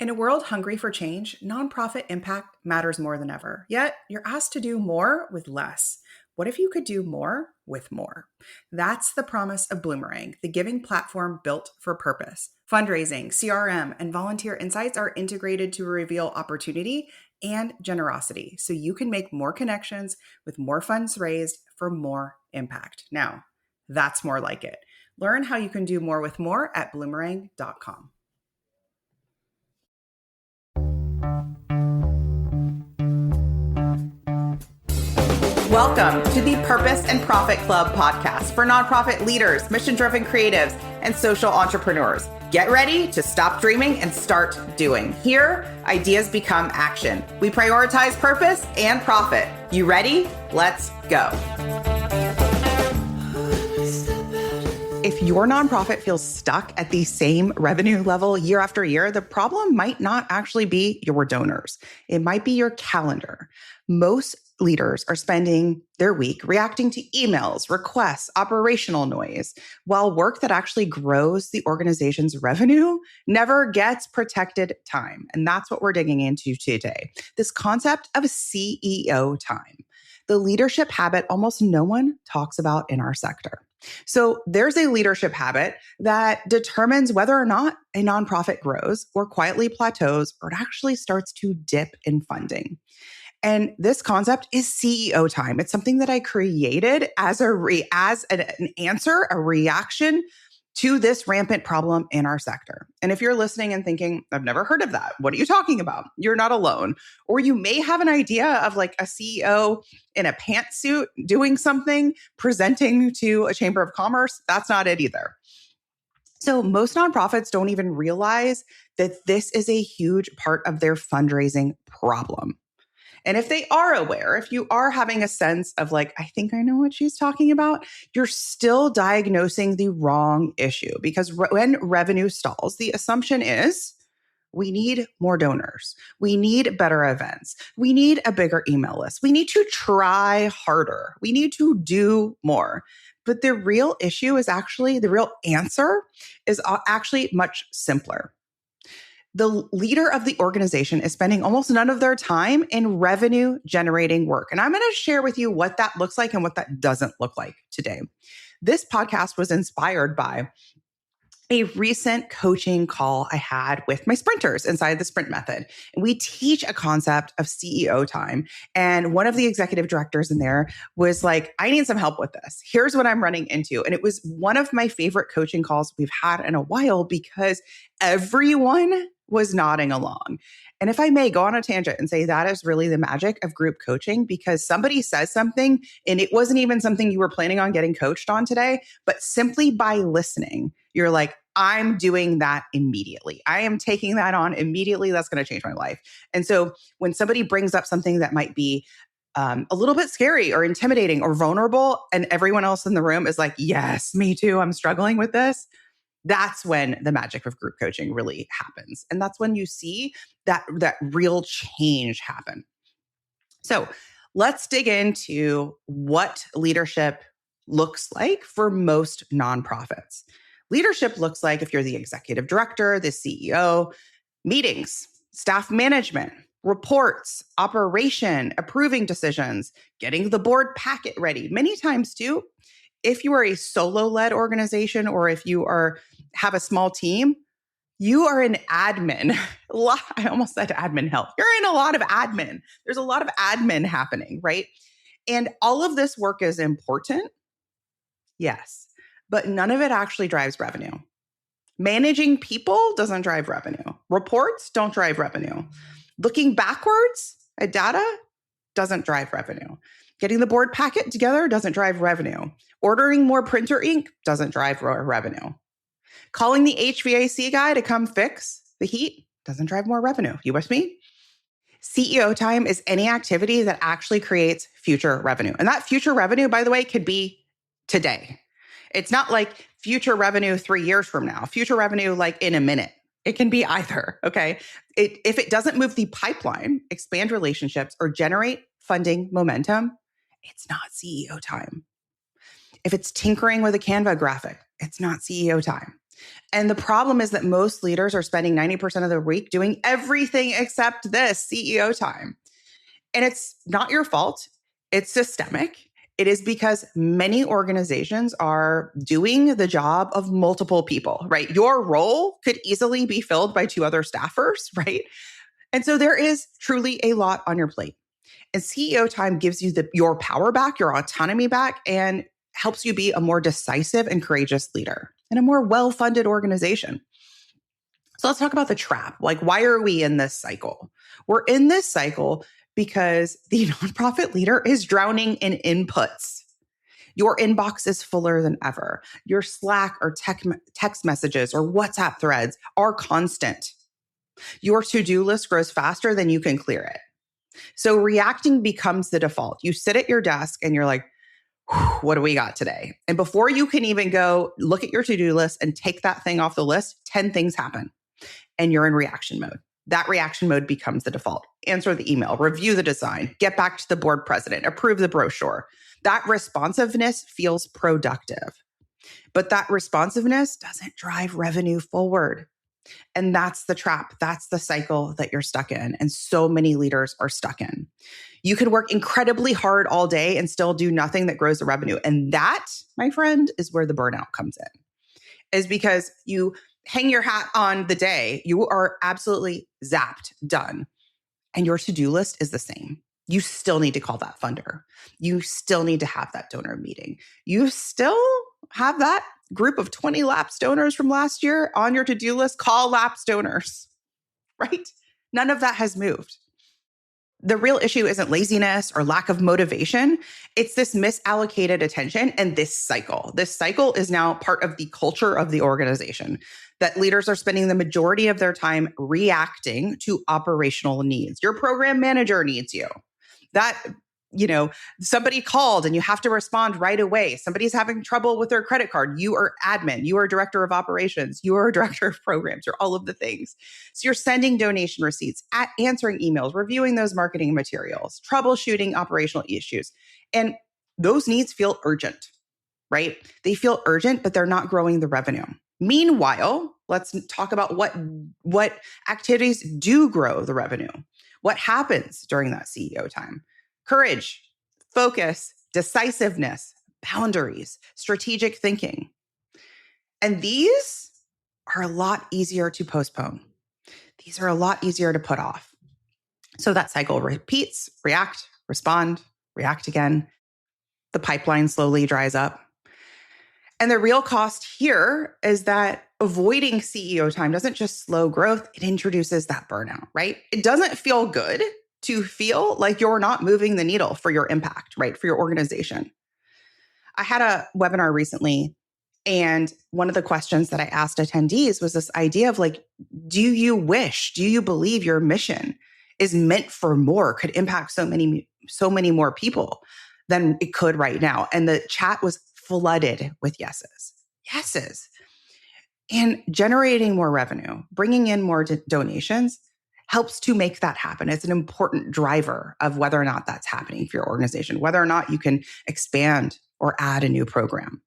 In a world hungry for change, nonprofit impact matters more than ever. Yet, you're asked to do more with less. What if you could do more with more? That's the promise of Bloomerang, the giving platform built for purpose. Fundraising, CRM, and volunteer insights are integrated to reveal opportunity and generosity so you can make more connections with more funds raised for more impact. Now, that's more like it. Learn how you can do more with more at bloomerang.com. Welcome to the Purpose and Profit Club podcast for nonprofit leaders, mission-driven creatives, and social entrepreneurs. Get ready to stop dreaming and start doing. Here, ideas become action. We prioritize purpose and profit. You ready? Let's go. If your nonprofit feels stuck at the same revenue level year after year, the problem might not actually be your donors. It might be your calendar. Most leaders are spending their week reacting to emails, requests, operational noise, while work that actually grows the organization's revenue never gets protected time. And that's what we're digging into today. This concept of CEO time, the leadership habit almost no one talks about in our sector. So there's a leadership habit that determines whether or not a nonprofit grows or quietly plateaus or it actually starts to dip in funding. And this concept is CEO time. It's something that I created as an answer, a reaction to this rampant problem in our sector. And if you're listening and thinking, I've never heard of that, what are you talking about? You're not alone. Or you may have an idea of like a CEO in a pantsuit doing something, presenting to a chamber of commerce. That's not it either. So most nonprofits don't even realize that this is a huge part of their fundraising problem. And if they are aware, if you are having a sense of like, I think I know what she's talking about, you're still diagnosing the wrong issue because when revenue stalls, the assumption is we need more donors. We need better events. We need a bigger email list. We need to try harder. We need to do more. But the real issue is actually, the real answer is actually much simpler. The leader of the organization is spending almost none of their time in revenue generating work. And I'm going to share with you what that looks like and what that doesn't look like today. This podcast was inspired by a recent coaching call I had with my sprinters inside the sprint method. And we teach a concept of CEO time. And one of the executive directors in there was like, I need some help with this. Here's what I'm running into. And it was one of my favorite coaching calls we've had in a while because everyone was nodding along. And if I may go on a tangent and say that is really the magic of group coaching because somebody says something and it wasn't even something you were planning on getting coached on today, but simply by listening, you're like, I'm doing that immediately. I am taking that on immediately. That's going to change my life. And so when somebody brings up something that might be a little bit scary or intimidating or vulnerable, and everyone else in the room is like, yes, me too. I'm struggling with this. That's when the magic of group coaching really happens. And that's when you see that real change happen. So let's dig into what leadership looks like for most nonprofits. Leadership looks like, if you're the executive director, the CEO, meetings, staff management, reports, operation, approving decisions, getting the board packet ready. Many times too, if you are a solo-led organization or if you have a small team, you are an admin. I almost said admin help. You're in a lot of admin. There's a lot of admin happening, right? And all of this work is important. Yes, but none of it actually drives revenue. Managing people doesn't drive revenue. Reports don't drive revenue. Looking backwards at data doesn't drive revenue. Getting the board packet together doesn't drive revenue. Ordering more printer ink doesn't drive revenue. Calling the HVAC guy to come fix the heat doesn't drive more revenue. You with me? CEO time is any activity that actually creates future revenue. And that future revenue, by the way, could be today. It's not like future revenue 3 years from now, future revenue like in a minute. It can be either, okay? If it doesn't move the pipeline, expand relationships, or generate funding momentum, it's not CEO time. If it's tinkering with a Canva graphic, it's not CEO time. And the problem is that most leaders are spending 90% of the week doing everything except this CEO time. And it's not your fault. It's systemic. It is because many organizations are doing the job of multiple people, right? Your role could easily be filled by two other staffers, right? And so there is truly a lot on your plate. And CEO time gives you your power back, your autonomy back, and helps you be a more decisive and courageous leader in a more well-funded organization. So let's talk about the trap. Like, why are we in this cycle? We're in this cycle because the nonprofit leader is drowning in inputs. Your inbox is fuller than ever. Your Slack or text messages or WhatsApp threads are constant. Your to-do list grows faster than you can clear it. So reacting becomes the default. You sit at your desk and you're like, what do we got today? And before you can even go look at your to-do list and take that thing off the list, 10 things happen and you're in reaction mode. That reaction mode becomes the default. Answer the email, review the design, get back to the board president, approve the brochure. That responsiveness feels productive, but that responsiveness doesn't drive revenue forward. And that's the trap. That's the cycle that you're stuck in. And so many leaders are stuck in. You can work incredibly hard all day and still do nothing that grows the revenue. And that, my friend, is where the burnout comes in, is because you hang your hat on the day, you are absolutely zapped, done. And your to-do list is the same. You still need to call that funder. You still need to have that donor meeting. You still have that group of 20 lapsed donors from last year on your to-do list. Call lapsed donors, right? None of that has moved. The real issue isn't laziness or lack of motivation. It's this misallocated attention and this cycle. This cycle is now part of the culture of the organization, that leaders are spending the majority of their time reacting to operational needs. Your program manager needs you. That, somebody called and you have to respond right away. Somebody's having trouble with their credit card. You are admin. You are director of operations. You are a director of programs. You're all of the things. So you're sending donation receipts, answering emails, reviewing those marketing materials, troubleshooting operational issues. And those needs feel urgent, right? They feel urgent, but they're not growing the revenue. Meanwhile, let's talk about what activities do grow the revenue. What happens during that CEO time? Courage, focus, decisiveness, boundaries, strategic thinking. And these are a lot easier to postpone. These are a lot easier to put off. So that cycle repeats, react, respond, react again. The pipeline slowly dries up. And the real cost here is that avoiding CEO time doesn't just slow growth, it introduces that burnout, right? It doesn't feel good to feel like you're not moving the needle for your impact, right? For your organization. I had a webinar recently, and one of the questions that I asked attendees was this idea of like, do you believe your mission is meant for more, could impact so many more people than it could right now? And the chat was flooded with yeses. And generating more revenue, bringing in more donations helps to make that happen. It's an important driver of whether or not that's happening for your organization, whether or not you can expand or add a new program.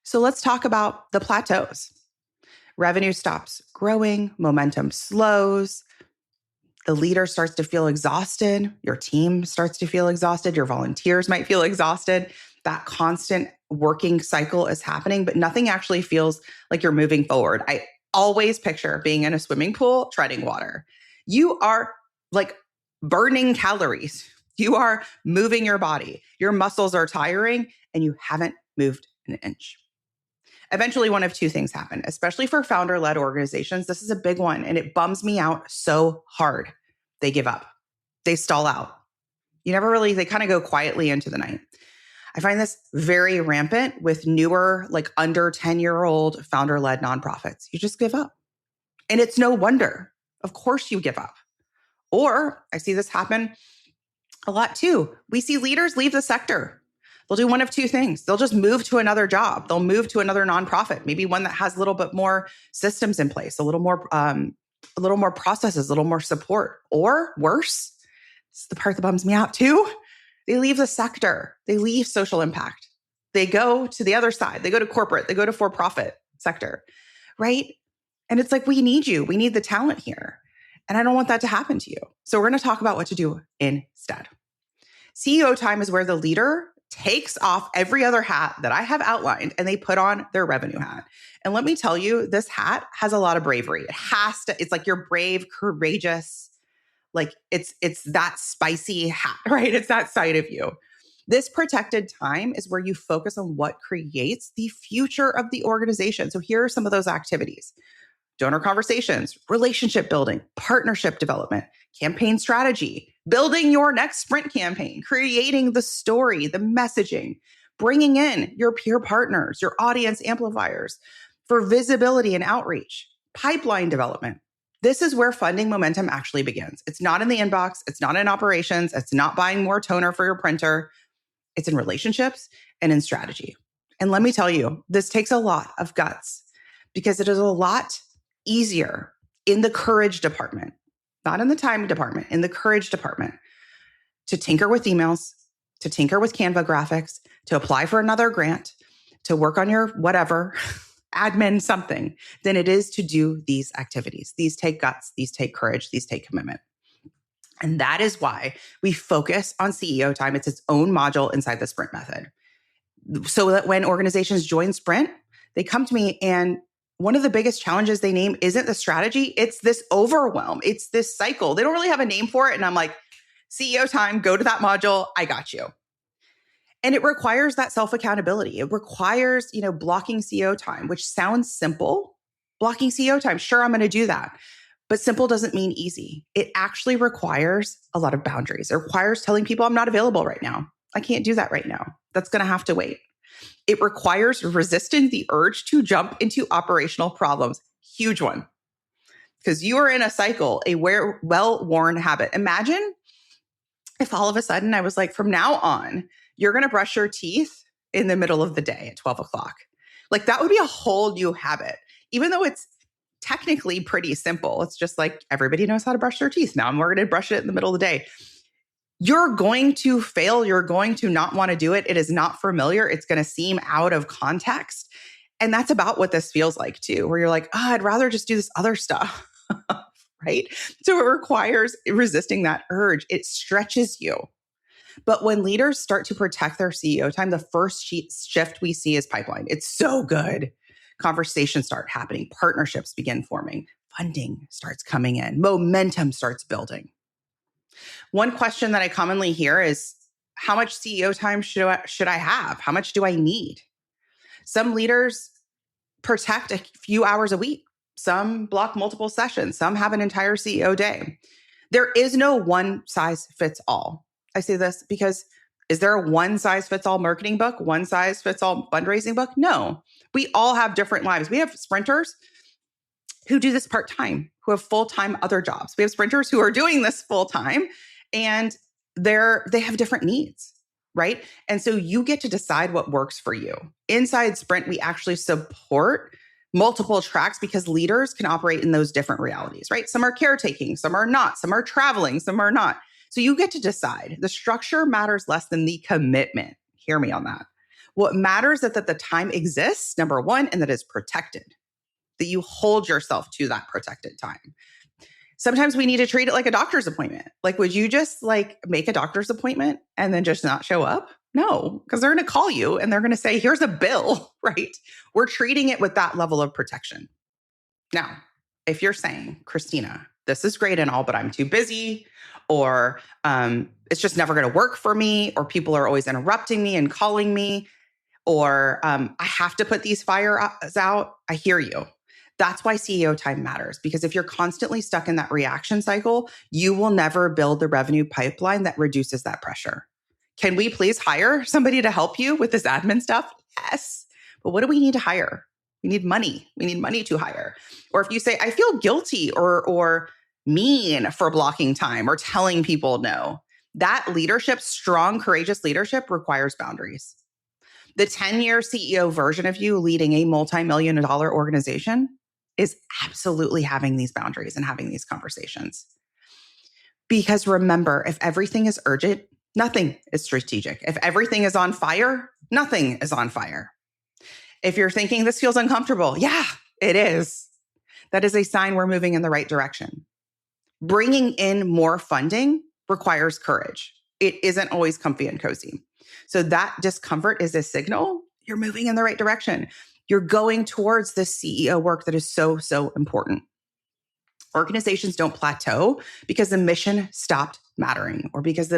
So let's talk about the plateaus. Revenue stops growing, momentum slows, the leader starts to feel exhausted, your team starts to feel exhausted, your volunteers might feel exhausted. That constant working cycle is happening, but nothing actually feels like you're moving forward. I always picture being in a swimming pool, treading water. You are like burning calories. You are moving your body. Your muscles are tiring and you haven't moved an inch. Eventually, one of two things happen, especially for founder-led organizations. This is a big one, and it bums me out so hard. They give up. They stall out. They kind of go quietly into the night. I find this very rampant with newer, like under 10-year-old founder-led nonprofits. You just give up. And it's no wonder. Of course you give up. Or I see this happen a lot too. We see leaders leave the sector. They'll do one of two things. They'll just move to another job. They'll move to another nonprofit, maybe one that has a little bit more systems in place, a little more processes, a little more support. Or worse, this is the part that bums me out too. They leave the sector. They leave social impact. They go to the other side. They go to corporate. They go to for-profit sector. right? And it's like, we need you. We need the talent here. And I don't want that to happen to you. So we're going to talk about what to do instead. CEO time is where the leader takes off every other hat that I have outlined and they put on their revenue hat. And let me tell you, this hat has a lot of bravery. It's like you're brave, courageous, like it's that spicy hat, right? It's that side of you. This protected time is where you focus on what creates the future of the organization. So here are some of those activities: donor conversations, relationship building, partnership development, campaign strategy, building your next sprint campaign, creating the story, the messaging, bringing in your peer partners, your audience amplifiers for visibility and outreach, pipeline development. This is where funding momentum actually begins. It's not in the inbox. It's not in operations. It's not buying more toner for your printer. It's in relationships and in strategy. And let me tell you, this takes a lot of guts because it is a lot easier in the courage department, not in the time department, in the courage department, to tinker with emails, to tinker with Canva graphics, to apply for another grant, to work on your whatever, admin something, than it is to do these activities. These take guts, these take courage, these take commitment. And that is why we focus on CEO time. It's its own module inside the Sprint method. So that when organizations join Sprint, they come to me and one of the biggest challenges they name isn't the strategy, it's this overwhelm. It's this cycle. They don't really have a name for it. And I'm like, CEO time, go to that module. I got you. And it requires that self-accountability. It requires, blocking CEO time, which sounds simple. Blocking CEO time. Sure, I'm going to do that. But simple doesn't mean easy. It actually requires a lot of boundaries. It requires telling people I'm not available right now. I can't do that right now. That's going to have to wait. It requires resisting the urge to jump into operational problems. Huge one. Because you are in a cycle, a well-worn habit. Imagine if all of a sudden I was like, from now on, you're going to brush your teeth in the middle of the day at 12 o'clock. Like that would be a whole new habit, even though it's technically pretty simple. It's just like everybody knows how to brush their teeth now, and we're going to brush it in the middle of the day. You're going to fail. You're going to not want to do it. It is not familiar. It's going to seem out of context. And that's about what this feels like too, where you're like, I'd rather just do this other stuff, right? So it requires resisting that urge. It stretches you. But when leaders start to protect their CEO time, the first shift we see is pipeline. It's so good. Conversations start happening. Partnerships begin forming. Funding starts coming in. Momentum starts building. One question that I commonly hear is, how much CEO time should I have? How much do I need? Some leaders protect a few hours a week. Some block multiple sessions. Some have an entire CEO day. There is no one size fits all. I say this because is there a one size fits all marketing book? One size fits all fundraising book? No. We all have different lives. We have sprinters who do this part-time, who have full-time other jobs. We have sprinters who are doing this full-time and they have different needs, right? And so you get to decide what works for you. Inside Sprint, we actually support multiple tracks because leaders can operate in those different realities, right? Some are caretaking, some are not, some are traveling, some are not. So you get to decide. The structure matters less than the commitment. Hear me on that. What matters is that the time exists, number one, and that it's protected, that you hold yourself to that protected time. Sometimes we need to treat it like a doctor's appointment. Like, would you just make a doctor's appointment and then just not show up? No, because they're going to call you and they're going to say, here's a bill, right? We're treating it with that level of protection. Now, if you're saying, Christina, this is great and all, but I'm too busy, or it's just never going to work for me, or people are always interrupting me and calling me, or I have to put these fires out, I hear you. That's why CEO time matters, because if you're constantly stuck in that reaction cycle, you will never build the revenue pipeline that reduces that pressure. Can we please hire somebody to help you with this admin stuff? Yes. But what do we need to hire? We need money. We need money to hire. Or if you say, I feel guilty or mean for blocking time or telling people no, that leadership, strong, courageous leadership requires boundaries. The 10-year CEO version of you leading a multi-million-dollar organization is absolutely having these boundaries and having these conversations. Because remember, if everything is urgent, nothing is strategic. If everything is on fire, nothing is on fire. If you're thinking this feels uncomfortable, yeah, It is. That is a sign we're moving in the right direction. Bringing in more funding requires courage. It isn't always comfy and cozy. So that discomfort is a signal you're moving in the right direction. You're going towards the CEO work that is so, so important. Organizations don't plateau because the mission stopped mattering or because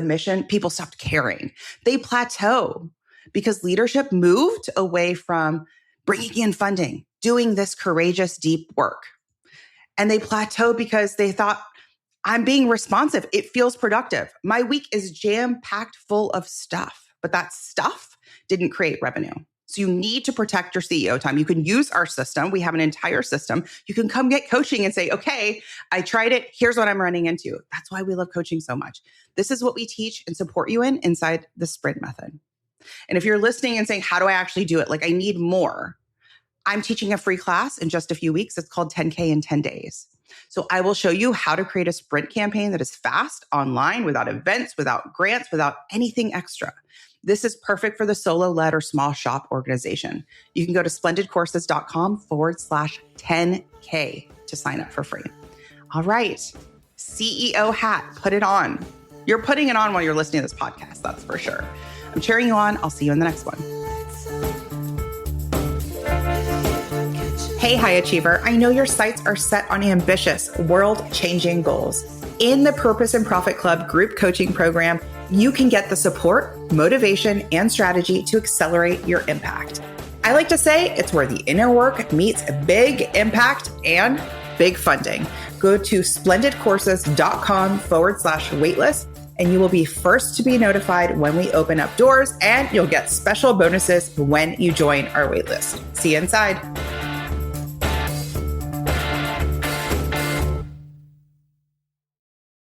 people stopped caring. They plateau because leadership moved away from bringing in funding, doing this courageous, deep work. And they plateau because they thought, I'm being responsive. It feels productive. My week is jam-packed full of stuff, but that stuff didn't create revenue. So you need to protect your CEO time. You can use our system. We have an entire system. You can come get coaching and say, okay, I tried it. Here's what I'm running into. That's why we love coaching so much. This is what we teach and support you in inside the sprint method. And if you're listening and saying, how do I actually do it? Like, I need more. I'm teaching a free class in just a few weeks. It's called 10K in 10 days. So I will show you how to create a sprint campaign that is fast, online, without events, without grants, without anything extra. This is perfect for the solo-led or small shop organization. You can go to splendidcourses.com/10K to sign up for free. All right, CEO hat, put it on. You're putting it on while you're listening to this podcast, that's for sure. I'm cheering you on. I'll see you in the next one. Hey, high achiever. I know your sights are set on ambitious, world-changing goals. In the Purpose and Profit Club group coaching program, you can get the support, motivation, and strategy to accelerate your impact. I like to say it's where the inner work meets big impact and big funding. Go to splendidcourses.com/waitlist and you will be first to be notified when we open up doors, and you'll get special bonuses when you join our waitlist. See you inside.